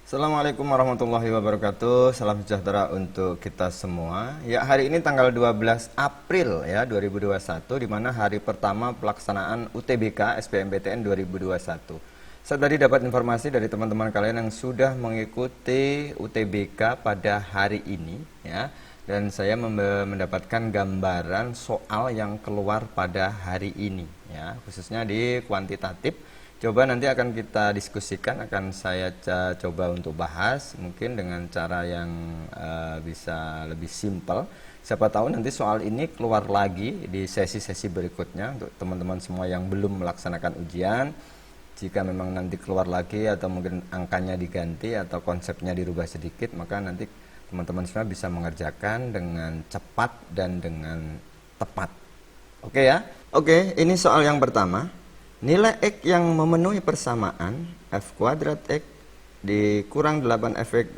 Assalamualaikum warahmatullahi wabarakatuh. Salam sejahtera untuk kita semua. Ya, hari ini tanggal 12 April ya 2021 di mana hari pertama pelaksanaan UTBK SBMPTN 2021. Saya tadi dapat informasi dari teman-teman kalian yang sudah mengikuti UTBK pada hari ini ya. Dan saya mendapatkan gambaran soal yang keluar pada hari ini ya, khususnya di kuantitatif. Coba nanti akan kita diskusikan, akan saya coba untuk bahas mungkin dengan cara yang bisa lebih simpel. Siapa tahu nanti soal ini keluar lagi di sesi-sesi berikutnya untuk teman-teman semua yang belum melaksanakan ujian. Jika memang nanti keluar lagi atau mungkin angkanya diganti atau konsepnya dirubah sedikit, maka nanti teman-teman semua bisa mengerjakan dengan cepat dan dengan tepat. Oke ya? Oke, ini soal yang pertama. Nilai X yang memenuhi persamaan F kuadrat X dikurang 8Fx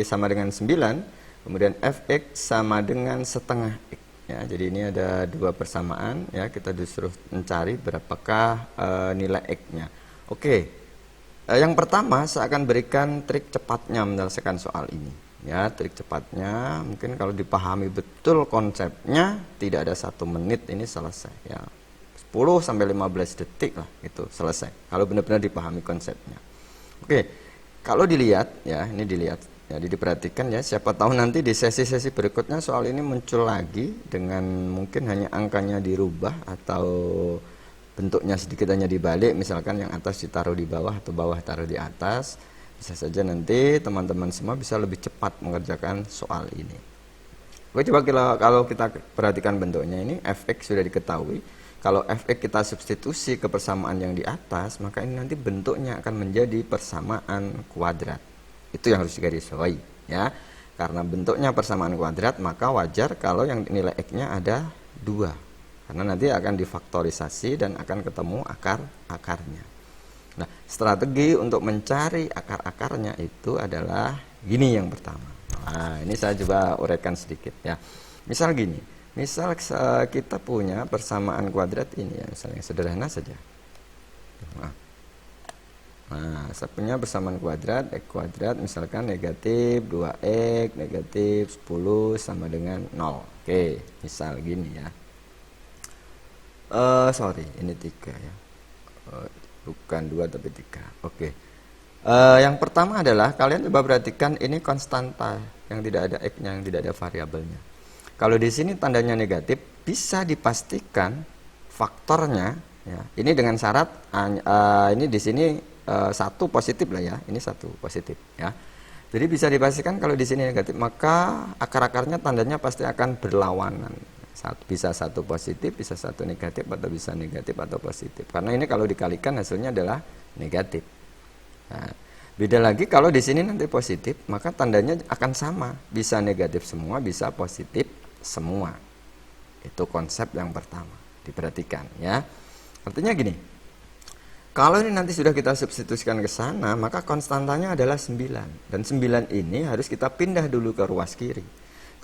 sama dengan 9, kemudian Fx sama dengan setengah X ya. Jadi ini ada dua persamaan ya, kita disuruh mencari berapakah nilai X-nya. Oke, yang pertama saya akan berikan trik cepatnya menyelesaikan soal ini ya. Trik cepatnya mungkin kalau dipahami betul konsepnya tidak ada 1 menit ini selesai ya. 10 sampai 15 detik lah itu selesai kalau benar-benar dipahami konsepnya. Oke, kalau dilihat ya, ini dilihat ya, diperhatikan ya, siapa tahu nanti di sesi-sesi berikutnya soal ini muncul lagi dengan mungkin hanya angkanya dirubah atau bentuknya sedikit hanya dibalik, misalkan yang atas ditaruh di bawah atau bawah taruh di atas. Bisa saja nanti teman-teman semua bisa lebih cepat mengerjakan soal ini. Oke, coba kalau kita perhatikan bentuknya ini, Fx sudah diketahui. Kalau Fx kita substitusi ke persamaan yang di atas, maka ini nanti bentuknya akan menjadi persamaan kuadrat. Itu yang harus digarisbawahi ya. Karena bentuknya persamaan kuadrat, maka wajar kalau yang nilai X-nya ada 2. Karena nanti akan difaktorisasi dan akan ketemu akar-akarnya. Nah, strategi untuk mencari akar-akarnya itu adalah gini yang pertama. Nah, ini saya coba uraikan sedikit ya. Misal gini. Misal kita punya persamaan kuadrat ini ya, misalnya yang sederhana saja. Nah, saya punya persamaan kuadrat X kuadrat misalkan negatif 2X negatif 10 sama dengan 0. Oke, misal gini ya. Sorry, ini 3 ya. Bukan 2 tapi 3. Oke. Yang pertama adalah kalian coba perhatikan ini konstanta yang tidak ada X-nya, yang tidak ada variabelnya. Kalau di sini tandanya negatif, bisa dipastikan faktornya ya. Ini dengan syarat ini di sini 1 positif lah ya. Ini 1 positif ya. Jadi bisa dipastikan kalau di sini negatif, maka akar-akarnya tandanya pasti akan berlawanan. Bisa 1 positif, bisa 1 negatif, atau bisa negatif atau positif. Karena ini kalau dikalikan hasilnya adalah negatif. Nah, beda lagi kalau di sini nanti positif, maka tandanya akan sama. Bisa negatif semua, bisa positif semua. Itu konsep yang pertama, diperhatikan ya. Artinya gini, kalau ini nanti sudah kita substitusikan ke sana, maka konstantanya adalah 9. Dan 9 ini harus kita pindah dulu ke ruas kiri.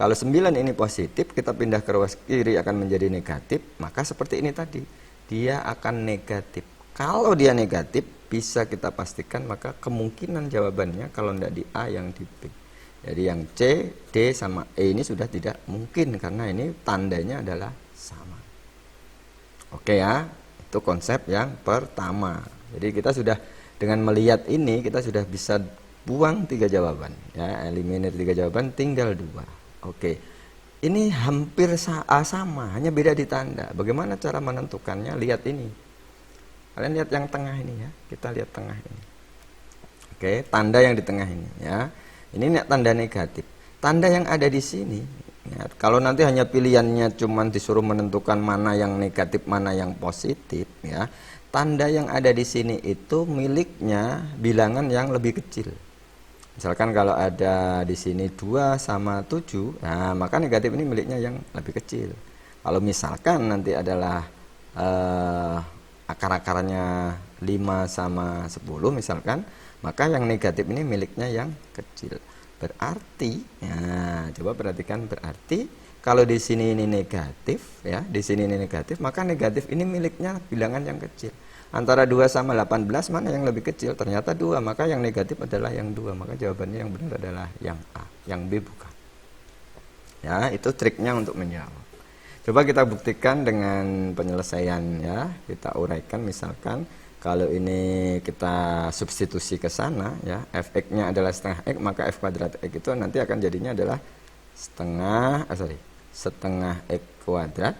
Kalau 9 ini positif, kita pindah ke ruas kiri akan menjadi negatif, maka seperti ini tadi, dia akan negatif. Kalau dia negatif, bisa kita pastikan maka kemungkinan jawabannya kalau tidak di A yang di B. Jadi yang C, D, sama E ini sudah tidak mungkin karena ini tandanya adalah sama. Oke ya, itu konsep yang pertama. Jadi kita sudah dengan melihat ini kita sudah bisa buang 3 jawaban. Ya, eliminir 3 jawaban, tinggal 2. Oke, ini hampir sama, hanya beda di tanda. Bagaimana cara menentukannya? Lihat ini. Kalian lihat yang tengah ini ya. Kita lihat tengah ini. Oke, tanda yang di tengah ini ya. Ini tanda negatif. Tanda yang ada di sini, ya, kalau nanti hanya pilihannya cuman disuruh menentukan mana yang negatif, mana yang positif, ya. Tanda yang ada di sini itu miliknya bilangan yang lebih kecil. Misalkan kalau ada di sini 2 sama 7, nah maka negatif ini miliknya yang lebih kecil. Kalau misalkan nanti adalah akar-akarnya 5 sama 10 misalkan, maka yang negatif ini miliknya yang kecil. Berarti, ya, coba perhatikan, berarti kalau di sini ini negatif, ya, di sini ini negatif, maka negatif ini miliknya bilangan yang kecil. Antara 2 sama 18 mana yang lebih kecil? Ternyata 2, maka yang negatif adalah yang 2. Maka jawabannya yang benar adalah yang A, yang B bukan. Ya, itu triknya untuk menjawab. Coba kita buktikan dengan penyelesaian ya. Kita uraikan misalkan kalau ini kita substitusi ke sana ya, fx-nya adalah setengah x, maka f kuadrat x itu nanti akan jadinya adalah setengah x kuadrat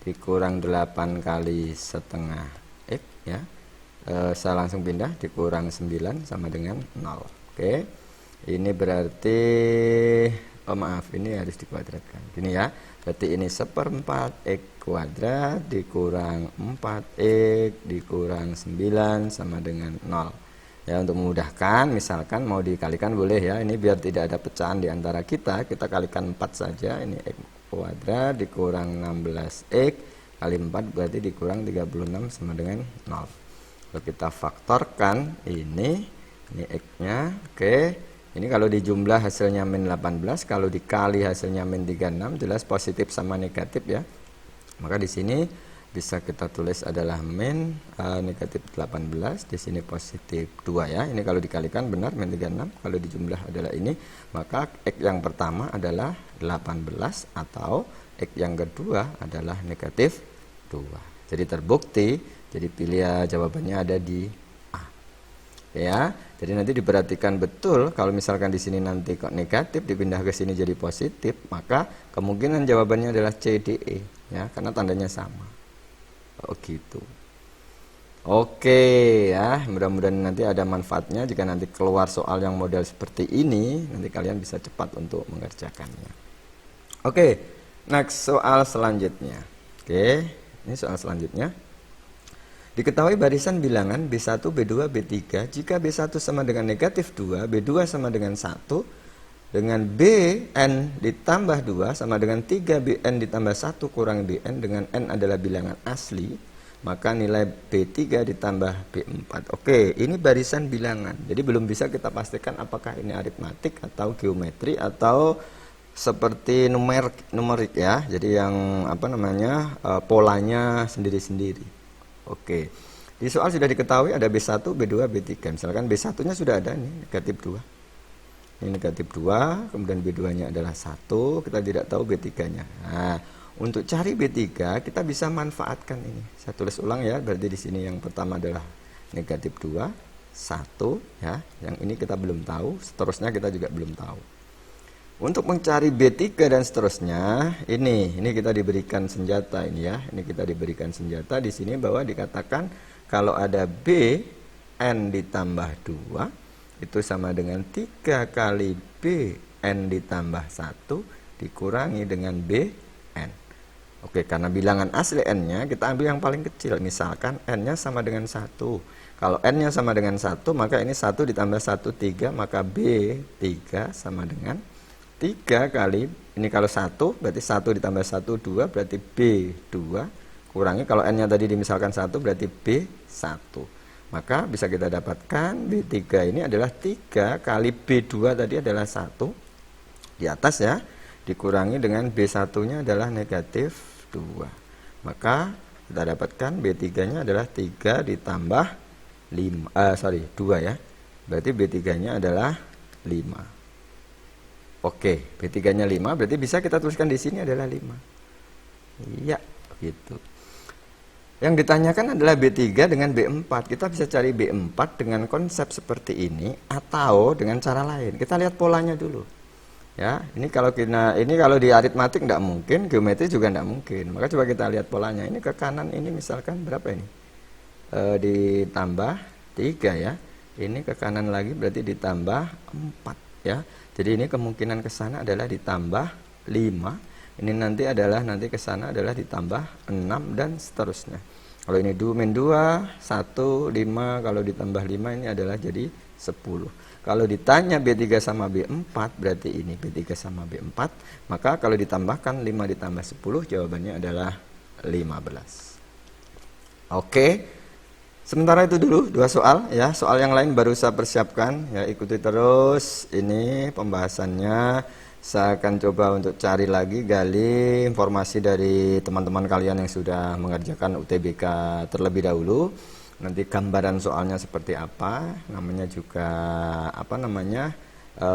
dikurang 8 kali setengah x ya. Saya langsung pindah, dikurang 9 sama dengan 0. Oke. Ini berarti ini harus dikuadratkan. Gini ya. Berarti ini 1/4 x kuadrat dikurang 4x dikurang 9 sama dengan 0. Ya, untuk memudahkan misalkan mau dikalikan boleh ya. Ini biar tidak ada pecahan di antara kita kalikan 4 saja. Ini x kuadrat dikurang 16x kali 4 berarti dikurang 36 sama dengan 0. Kalau kita faktorkan ini x-nya, oke. Ini kalau dijumlah hasilnya min 18, kalau dikali hasilnya min 36, jelas positif sama negatif ya. Maka di sini bisa kita tulis adalah min negatif 18, di sini positif 2 ya. Ini kalau dikalikan benar min 36, kalau dijumlah adalah ini, maka x yang pertama adalah 18 atau x yang kedua adalah negatif 2. Jadi terbukti, jadi pilih jawabannya ada di A. Ya, jadi nanti diperhatikan betul kalau misalkan di sini nanti kok negatif dipindah ke sini jadi positif, maka kemungkinan jawabannya adalah C, D, E ya, karena tandanya sama. Oh gitu. Oke ya, mudah-mudahan nanti ada manfaatnya jika nanti keluar soal yang model seperti ini, nanti kalian bisa cepat untuk mengerjakannya. Oke, next soal selanjutnya. Oke, ini soal selanjutnya. Diketahui barisan bilangan B1, B2, B3 jika B1 sama dengan negatif 2, B2 sama dengan 1, dengan Bn ditambah 2 sama dengan 3 Bn ditambah 1 kurang Bn dengan N adalah bilangan asli, maka nilai B3 ditambah B4. Oke, ini barisan bilangan. Jadi belum bisa kita pastikan apakah ini aritmatik atau geometri atau seperti numerik ya. Jadi yang polanya sendiri-sendiri. Oke, di soal sudah diketahui ada B1, B2, B3. Misalkan B1-nya sudah ada nih, negatif 2. Ini negatif 2, kemudian B2-nya adalah 1, kita tidak tahu B3-nya. Nah, untuk cari B3, kita bisa manfaatkan ini. Saya tulis ulang ya, berarti di sini yang pertama adalah negatif 2, 1, ya. Yang ini kita belum tahu, seterusnya kita juga belum tahu. Untuk mencari B3 dan seterusnya, ini kita diberikan senjata ini ya. Ini kita diberikan senjata di sini bahwa dikatakan kalau ada B n ditambah 2 itu sama dengan 3 kali B n ditambah 1 dikurangi dengan B n. Oke, karena bilangan asli n-nya kita ambil yang paling kecil. Misalkan n-nya sama dengan 1. Kalau n-nya sama dengan 1, maka ini 1 ditambah 1 3, maka B3 sama dengan 3 kali, ini kalau 1 berarti 1 ditambah 1 2 berarti B2 kurangi, kalau n nya tadi dimisalkan 1 berarti B1, maka bisa kita dapatkan B3 ini adalah 3 kali B2 tadi adalah 1 di atas ya, dikurangi dengan B1 nya adalah negatif 2, maka kita dapatkan B3 nya adalah 3 ditambah 2 ya, berarti B3 nya adalah 5. Oke, B3-nya 5, berarti bisa kita tuliskan di sini adalah 5. Iya, gitu. Yang ditanyakan adalah B3 dengan B4. Kita bisa cari B4 dengan konsep seperti ini atau dengan cara lain. Kita lihat polanya dulu. Ya, ini kalau di aritmatik enggak mungkin, geometri juga enggak mungkin. Maka coba kita lihat polanya. Ini ke kanan ini misalkan berapa ini? Ditambah 3 ya. Ini ke kanan lagi berarti ditambah 4 ya. Jadi ini kemungkinan ke sana adalah ditambah 5. Ini nanti ke sana adalah ditambah 6 dan seterusnya. Kalau ini min 2, 1, 5, kalau ditambah 5 ini adalah jadi 10. Kalau ditanya B3 sama B4 berarti ini B3 sama B4, maka kalau ditambahkan 5 ditambah 10 jawabannya adalah 15. Oke. Sementara itu dulu 2 soal ya. Soal yang lain baru saya persiapkan ya, ikuti terus ini pembahasannya. Saya akan coba untuk cari lagi, gali informasi dari teman-teman kalian yang sudah mengerjakan UTBK terlebih dahulu. nanti gambaran soalnya seperti apa, namanya juga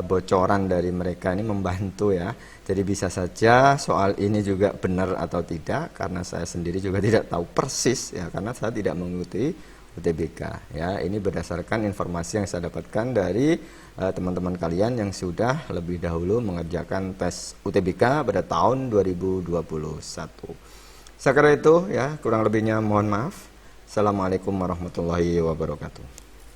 bocoran dari mereka ini membantu ya. Jadi bisa saja soal ini juga benar atau tidak, karena saya sendiri juga tidak tahu persis ya, karena saya tidak mengikuti UTBK ya. Ini berdasarkan informasi yang saya dapatkan dari teman-teman kalian yang sudah lebih dahulu mengerjakan tes UTBK pada tahun 2021. Saya kira itu ya, kurang lebihnya mohon maaf. Assalamualaikum warahmatullahi wabarakatuh.